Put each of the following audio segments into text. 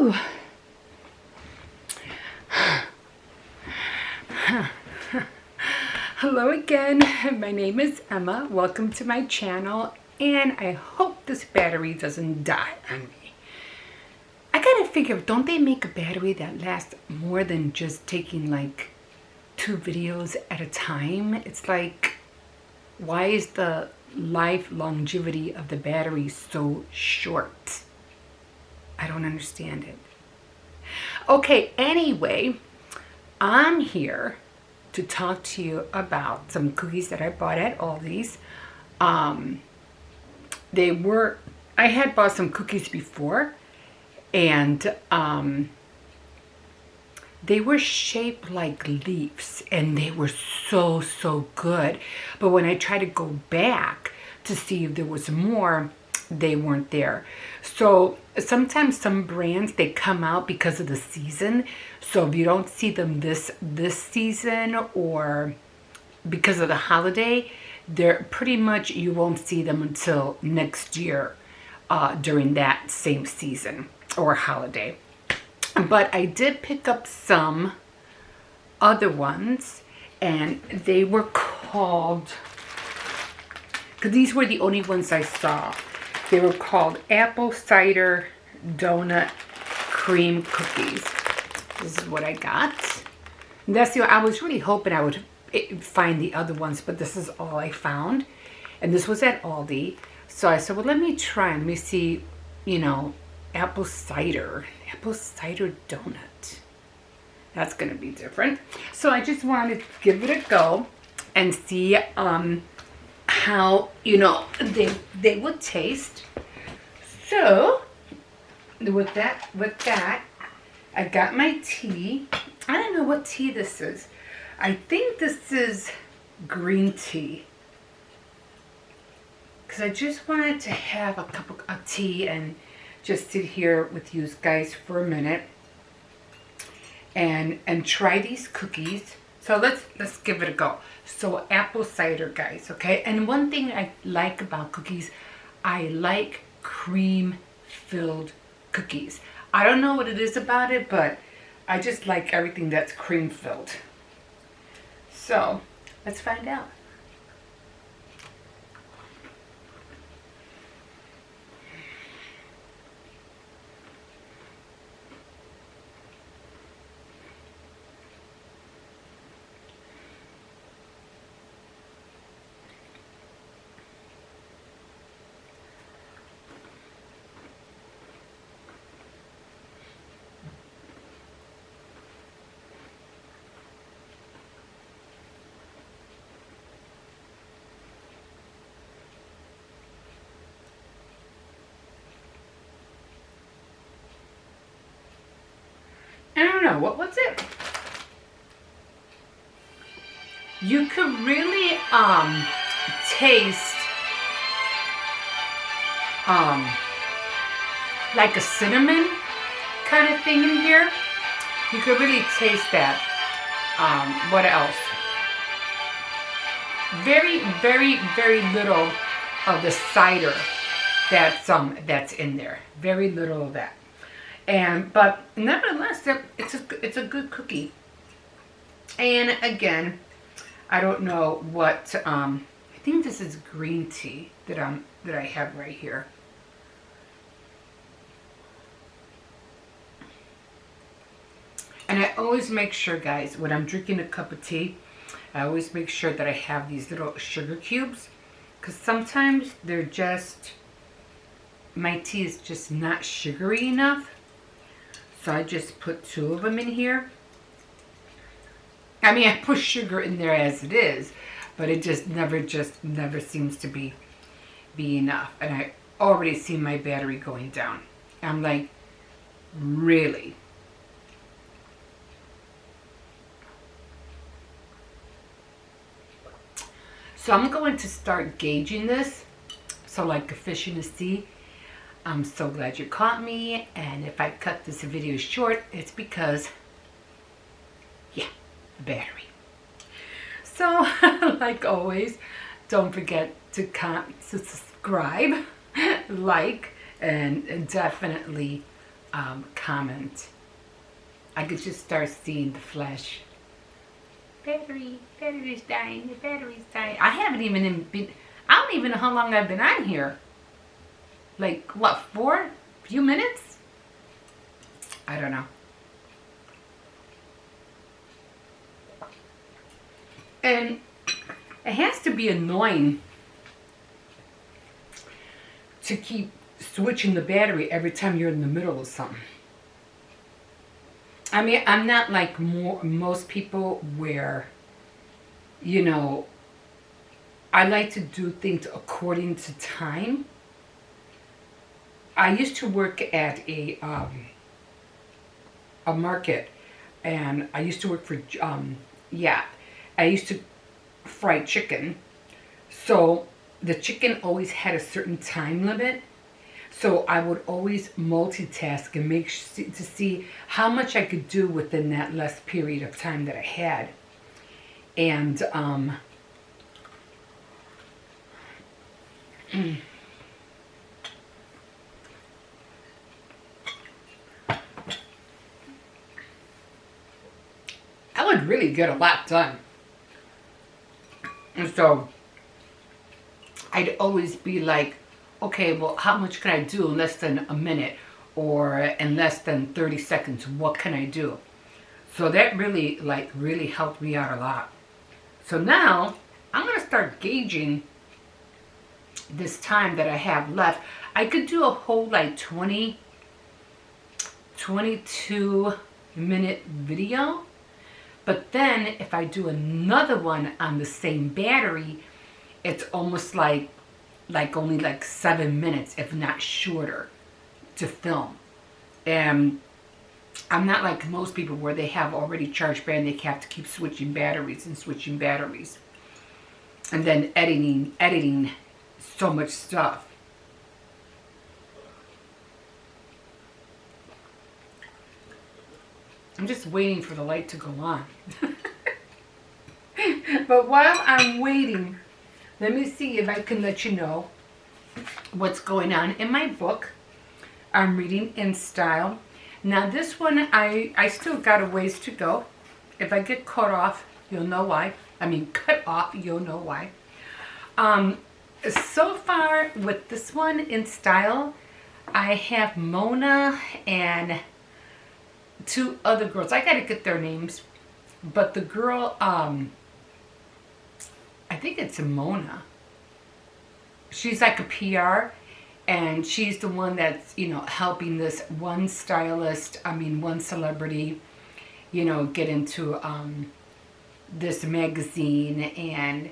Whew. Hello again, my name is Emma. Welcome to my channel, and I hope this battery doesn't die on me. I gotta figure, don't they make a battery that lasts more than just taking like 2 videos at a time? It's like, why is the life longevity of the battery so short? I don't understand it. Okay, anyway, I'm here to talk to you about some cookies that I bought at Aldi's. I had bought some cookies before, and they were shaped like leaves, and they were so good. But when I tried to go back to see if there was more, they weren't there. So sometimes some brands, they come out because of the season. So if you don't see them this season, or because of the holiday, they're pretty much, you won't see them until next year during that same season or holiday. But I did pick up some other ones, and they were called, because these were the only ones I saw. They were called apple cider donut cream cookies. This is what I got. And that's I was really hoping I would find the other ones, but this is all I found. And this was at Aldi. So I said, well, let me try. Let me see, apple cider donut. That's going to be different. So I just wanted to give it a go and see how, they would taste. So with that, I got my tea. I don't know what tea this is. I think this is green tea, because I just wanted to have a cup of tea and just sit here with you guys for a minute and try these cookies. So let's give it a go. So apple cider, guys, okay? And one thing I like about cookies, I like cream-filled cookies. I don't know what it is about it, but I just like everything that's cream-filled. So let's find out. I don't know, what's it? You could really taste like a cinnamon kind of thing in here. You could really taste that. What else? Very little of the cider that's in there. Very little of that. But nevertheless, it's a good cookie. And again, I don't know what, I think this is green tea that I have right here. And I always make sure, guys, when I'm drinking a cup of tea, I always make sure that I have these little sugar cubes, because sometimes my tea is just not sugary enough. So I just put 2 of them in here. I mean, I put sugar in there as it is, but it just never seems to be enough. And I already see my battery going down. I'm like, really? So I'm going to start gauging this. So like a fish in the sea. I'm so glad you caught me, and if I cut this video short, it's because, yeah, the battery. So, like always, don't forget to subscribe, like, and definitely comment, I could just start seeing the flash. Battery's dying, the battery's dying. I haven't even been, I don't even know how long I've been on here. Like, what, 4 few minutes? I don't know. And it has to be annoying to keep switching the battery every time you're in the middle of something. I mean, I'm not like most people where, you know, I like to do things according to time. I used to work at a market, and I used to work for I used to fry chicken. So the chicken always had a certain time limit. So I would always multitask and make to see how much I could do within that less period of time that I had. And I would really get a lot done. And so I'd always be like, okay, well, how much can I do in less than a minute or in less than 30 seconds? What can I do? So that really helped me out a lot. So now I'm going to start gauging this time that I have left. I could do a whole like 22-minute video. But then if I do another one on the same battery, it's almost like only like 7 minutes, if not shorter, to film. And I'm not like most people where they have already charged battery and they have to keep switching batteries and then editing so much stuff. I'm just waiting for the light to go on. But while I'm waiting, let me see if I can let you know what's going on in my book. I'm reading in style. Now this one, I still got a ways to go. If I get cut off, you'll know why. I mean, cut off, you'll know why. So far with this one in style, I have Mona and 2 other girls. I gotta get their names. But the girl, I think it's Mona. She's like a PR, and she's the one that's, you know, helping this one celebrity, you know, get into this magazine.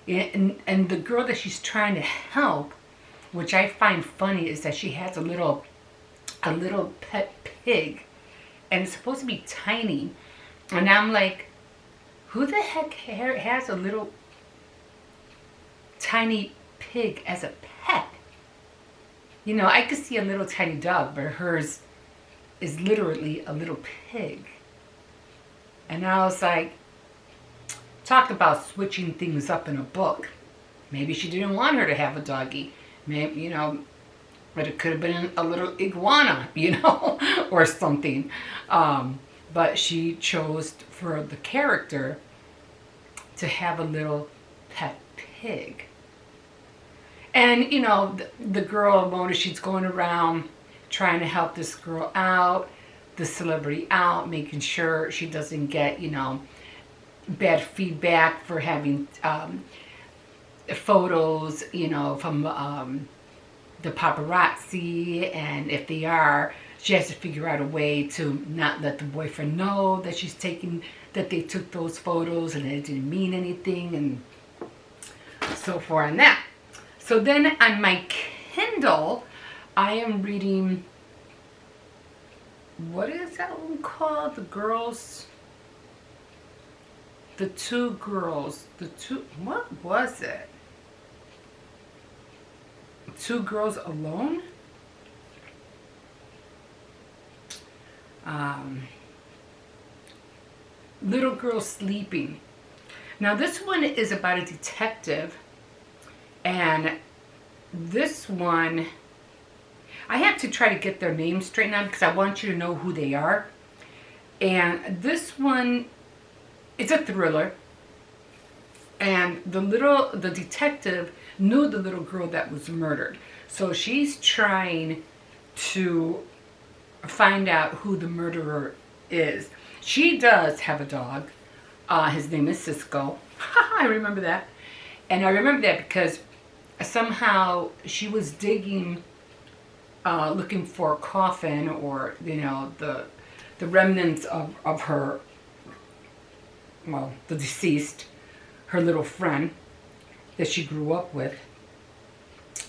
And the girl that she's trying to help, which I find funny, is that she has a little pet pig, and it's supposed to be tiny. And I'm like, who the heck has a little tiny pig as a pet? You know, I could see a little tiny dog, but hers is literally a little pig. And I was like, talk about switching things up in a book. Maybe she didn't want her to have a doggy. Maybe, you know, but it could have been a little iguana, you know, or something. But she chose for the character to have a little pet pig. And, you know, the girl, Mona, she's going around trying to help this girl out, the celebrity out, making sure she doesn't get, you know, bad feedback for having photos, you know, from the paparazzi. And if they are, she has to figure out a way to not let the boyfriend know that that they took those photos and it didn't mean anything, and so forth on that. So then on my Kindle, I am reading, what is that one called? What was it? 2 Girls Alone? Little Girl Sleeping. Now this one is about a detective, and this one, I have to try to get their names straightened out because I want you to know who they are. And this one, it's a thriller. And the detective knew the little girl that was murdered. So she's trying to find out who the murderer is. She does have a dog. His name is Cisco. I remember that. And I remember that because somehow she was digging, looking for a coffin, or, you know, the remnants of her, well, the deceased, her little friend that she grew up with.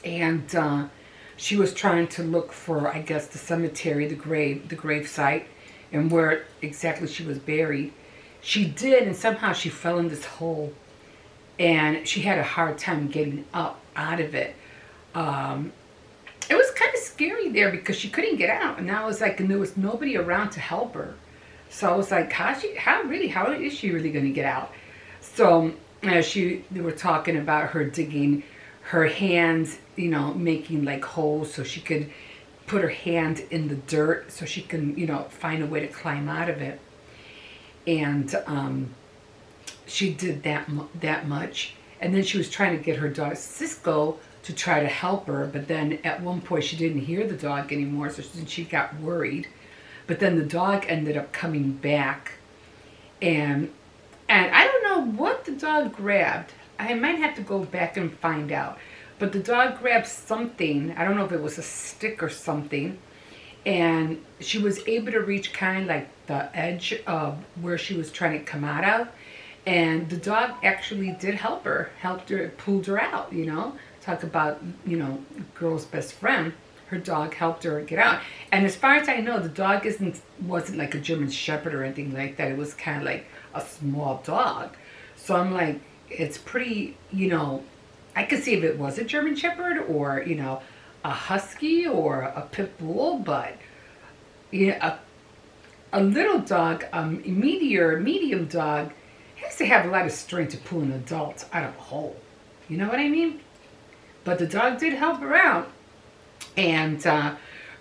And she was trying to look for, I guess, the cemetery, the grave site, and where exactly she was buried. She did, and somehow she fell in this hole, and she had a hard time getting up out of it. It was kind of scary there because she couldn't get out, and I was like, and there was nobody around to help her. So I was like, how is she really going to get out? So they were talking about her digging her hands, you know, making like holes so she could put her hand in the dirt so she can, you know, find a way to climb out of it. And she did that much. And then she was trying to get her dog Cisco to try to help her, but then at one point she didn't hear the dog anymore, so she got worried. But then the dog ended up coming back, and I don't know what the dog grabbed. I might have to go back and find out. But the dog grabbed something. I don't know if it was a stick or something. And she was able to reach kind of like the edge of where she was trying to come out of. And the dog actually did helped her, pulled her out, you know. Talk about, you know, girl's best friend. Her dog helped her get out. And as far as I know, the dog wasn't like a German Shepherd or anything like that. It was kind of like a small dog. So I'm like, it's pretty, you know, I could see if it was a German Shepherd or, you know, a Husky or a Pit Bull, but yeah, a little dog, a medium dog, has to have a lot of strength to pull an adult out of a hole. You know what I mean? But the dog did help her out. And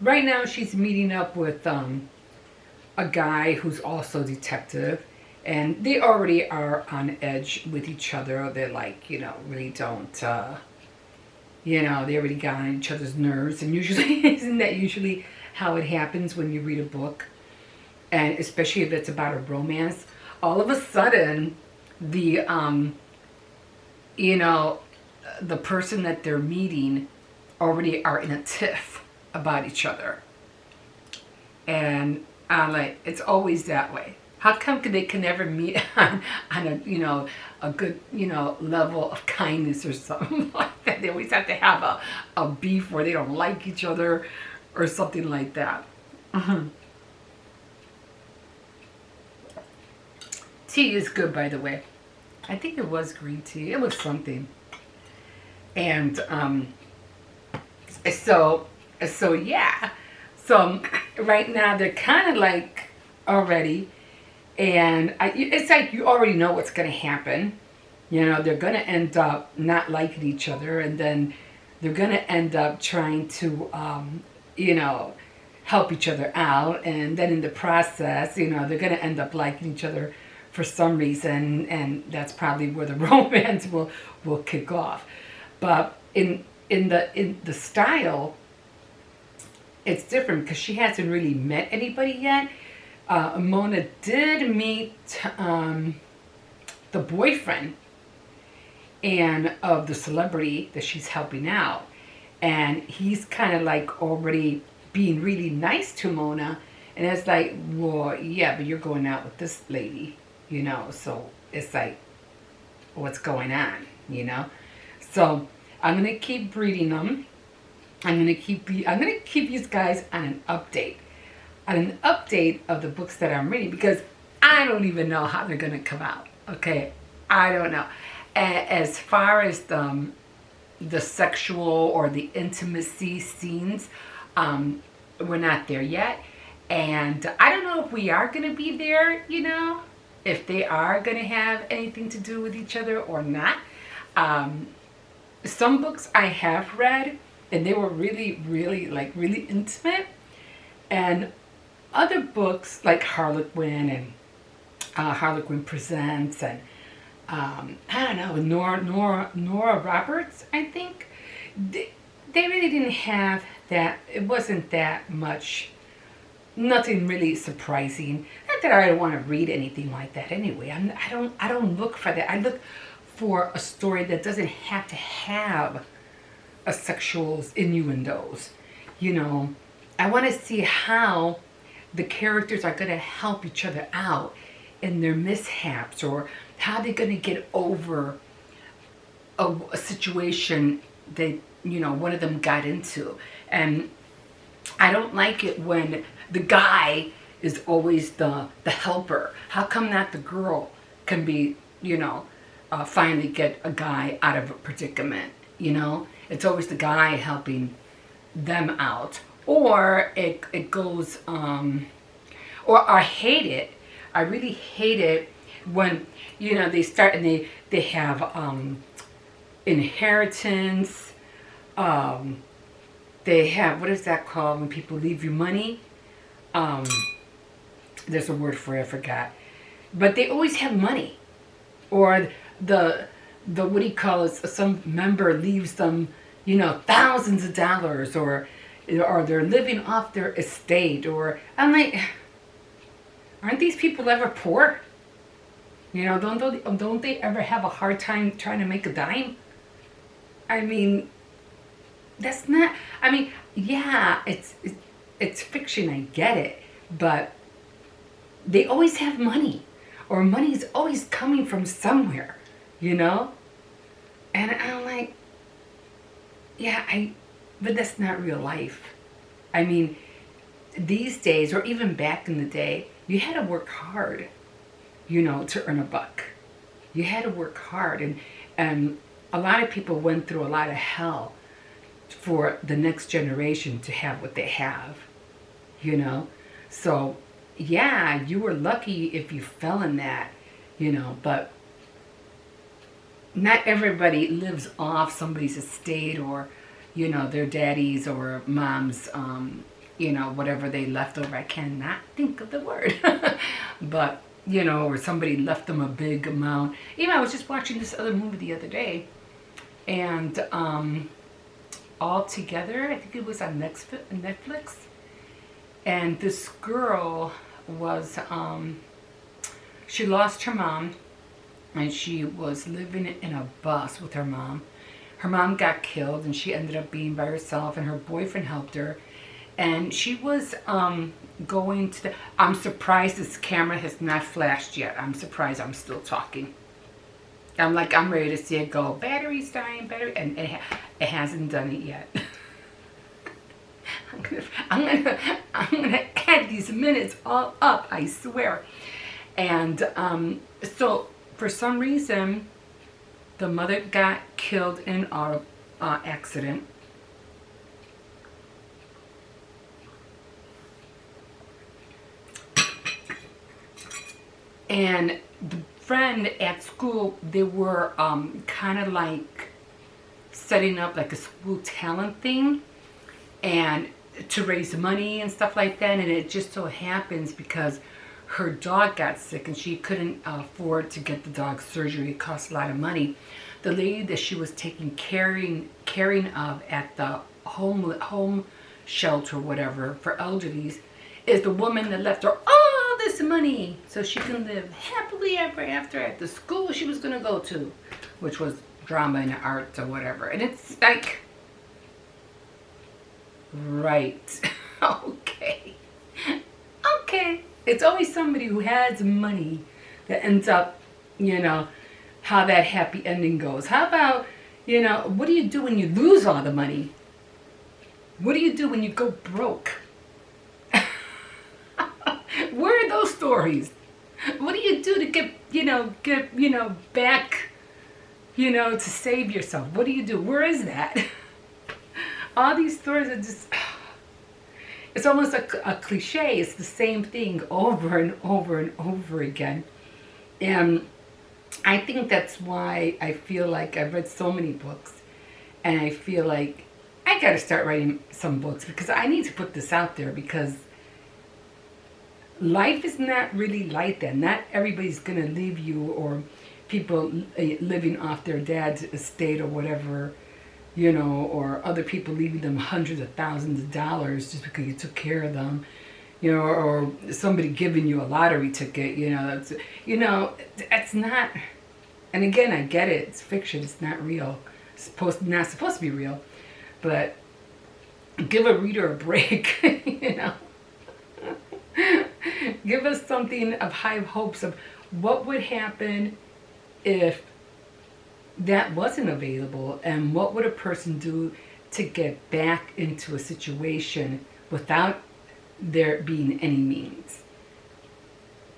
right now she's meeting up with a guy who's also a detective. And they already are on edge with each other. They're like, you know, really don't, you know, they already got on each other's nerves. And usually, isn't that usually how it happens when you read a book? And especially if it's about a romance. All of a sudden, the, you know, the person that they're meeting already are in a tiff about each other. And I'm like, it's always that way. How come they can never meet on a, you know, a good, you know, level of kindness or something like that? They always have to have a beef where they don't like each other or something like that. Tea is good, by the way. I think it was green tea. It was something. And so yeah. So right now they're kind of like already. And it's like you already know what's going to happen. You know, they're going to end up not liking each other. And then they're going to end up trying to, you know, help each other out. And then in the process, you know, they're going to end up liking each other for some reason. And that's probably where the romance will kick off. But in the style, it's different because she hasn't really met anybody yet. Mona did meet the boyfriend and of the celebrity that she's helping out, and he's kind of like already being really nice to Mona, and it's like, well, yeah, but you're going out with this lady, you know, so it's like, what's going on, you know? So I'm gonna keep reading them. I'm gonna keep you guys on an update. Of the books that I'm reading, because I don't even know how they're going to come out. Okay, I don't know. As far as the sexual or the intimacy scenes, we're not there yet, and I don't know if we are going to be there. You know, if they are going to have anything to do with each other or not. Some books I have read, and they were really, really, like, really intimate. And other books like Harlequin and Harlequin Presents and I don't know, Nora Roberts, I think. They really didn't have that. It wasn't that much. Nothing really surprising. Not that I don't want to read anything like that anyway. I don't look for that. I look for a story that doesn't have to have a sexual innuendos. You know, I want to see how the characters are going to help each other out in their mishaps, or how they're going to get over a situation that, you know, one of them got into. And I don't like it when the guy is always the helper. How come not the girl can be, you know, finally get a guy out of a predicament? You know, it's always the guy helping them out. Or it goes, or I hate it. I really hate it when, you know, they start and they have inheritance. They have, what is that called when people leave you money? There's a word for it, I forgot. But they always have money. Or the what do you call it? Some member leaves them, you know, thousands of dollars, or they're living off their estate. Or I'm like, aren't these people ever poor? You know, don't they ever have a hard time trying to make a dime? I mean, that's not. I mean, yeah, it's fiction. I get it, but they always have money, or money is always coming from somewhere. You know, and I'm like, yeah, but that's not real life. I mean, these days, or even back in the day, you had to work hard, you know, to earn a buck. You had to work hard, and a lot of people went through a lot of hell for the next generation to have what they have, you know. So, yeah, you were lucky if you fell in that, you know, but not everybody lives off somebody's estate, or, you know, their daddy's or mom's, you know, whatever they left over. I cannot think of the word. But, you know, or somebody left them a big amount. Even I was just watching this other movie the other day, and All Together, I think it was on Netflix. And this girl was, she lost her mom, and she was living in a bus with her mom. Her mom got killed, and she ended up being by herself, and her boyfriend helped her. And she was going to the... I'm surprised this camera has not flashed yet. I'm surprised I'm still talking. I'm like, I'm ready to see it go. Battery's dying, battery... And it hasn't done it yet. I'm gonna add these minutes all up, I swear. And so, for some reason, the mother got killed in an auto accident. And the friend at school, they were kind of like setting up like a school talent thing, and to raise money and stuff like that. And it just so happens, because her dog got sick and she couldn't afford to get the dog surgery. It cost a lot of money. The lady that she was taking caring of at the home shelter, whatever, for elderlies, is the woman that left her all this money so she can live happily ever after at the school she was going to go to, which was drama and arts or whatever. And it's like, right. Okay. It's always somebody who has money that ends up, you know, how that happy ending goes. How about, you know, what do you do when you lose all the money? What do you do when you go broke? Where are those stories? What do you do to get back, to save yourself? What do you do? Where is that? All these stories are just, it's almost like a cliche. It's the same thing over and over and over again. And I think that's why I feel like I've read so many books, and I feel like I got to start writing some books because I need to put this out there because life is not really like that. Not everybody's going to leave you, or people living off their dad's estate or whatever, you know, or other people leaving them hundreds of thousands of dollars just because you took care of them, you know, or somebody giving you a lottery ticket, you know, that's not, and again, I get it, it's fiction, it's not real, it's not supposed to be real, but give a reader a break, you know. Give us something of high hopes of what would happen if that wasn't available, and what would a person do to get back into a situation without there being any means.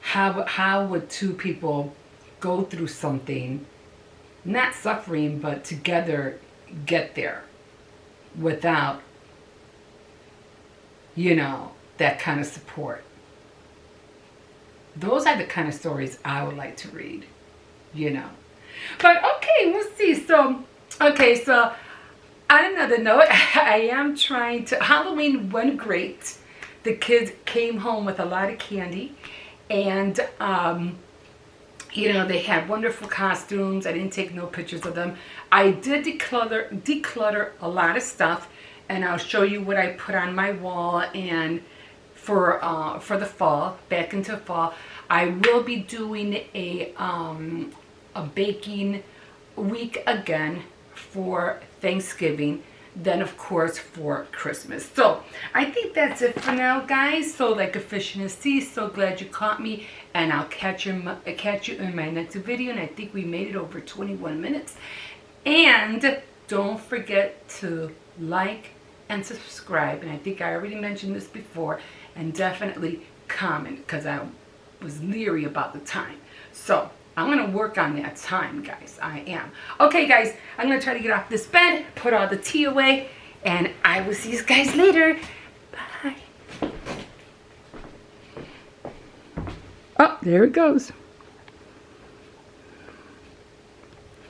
How would two people go through something, not suffering, but together get there without, you know, that kind of support. Those are the kind of stories I would like to read, you know. But okay, we'll see. So, okay, so on another note, I am trying to, Halloween went great. The kids came home with a lot of candy, and, you know, they had wonderful costumes. I didn't take no pictures of them. I did declutter a lot of stuff, and I'll show you what I put on my wall. And for the fall, back into fall, I will be doing a baking week again for Thanksgiving, then of course for Christmas. So I think that's it for now, guys. So like a fish in a sea, so glad you caught me, and I'll catch you in my next video. And I think we made it over 21 minutes. And don't forget to like and subscribe, and I think I already mentioned this before, and definitely comment, because I was leery about the time. So I'm going to work on that time, guys. I am. Okay, guys, I'm going to try to get off this bed, put all the tea away, and I will see you guys later. Bye. Oh, there it goes.